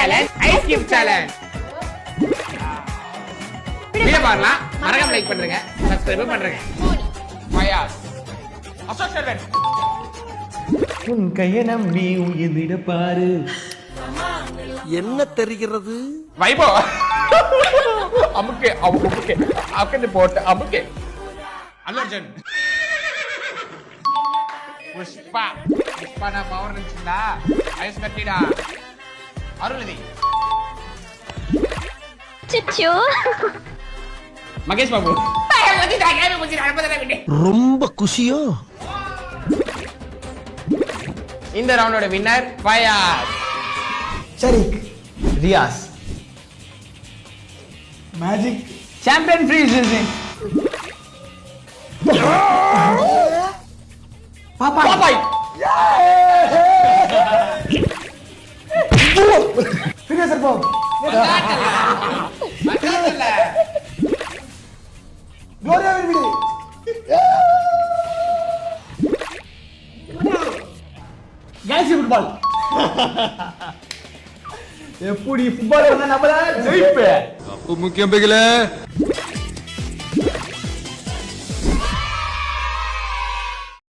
Challenge ice cream challenge. Video பார்க்கலாம், மறக்காம like பண்ணுங்க, சப்ஸ்கிரைப் பண்ணுங்க. ஃபயாஸ் அசோக் செல்வன். உன் கையை நம்பி உயிரிட பாரு. என்ன தெரிகிறது? வைபோ அமுக்கு அமுக்கு அக்கண்டு போட்டு அமுக்கு. அல்லர்ஜன். புஷ்பா புஷ்பா நான் பவர் நினைச்சுடா. ஐஸ் கட்டிடா. அருள்நிதி. சுச்சு. மகேஷ் பாபு. ரொம்ப குஷியோ? இந்த ரவுண்டோட winner Fayaz. Shareek. Riyaz. Magic. Champion ஃப்ரீஸ். பாப்பாய். பாப்பாய். ஃபினிஷர் பாப். மச்சான்ல. குளோரியா வில்விடி. கேசி ஃபுட்பால். எப்படி ஃபுட்பால் வந்தா நம்மள ஜெயிப்பே. முக்கியம் பிகில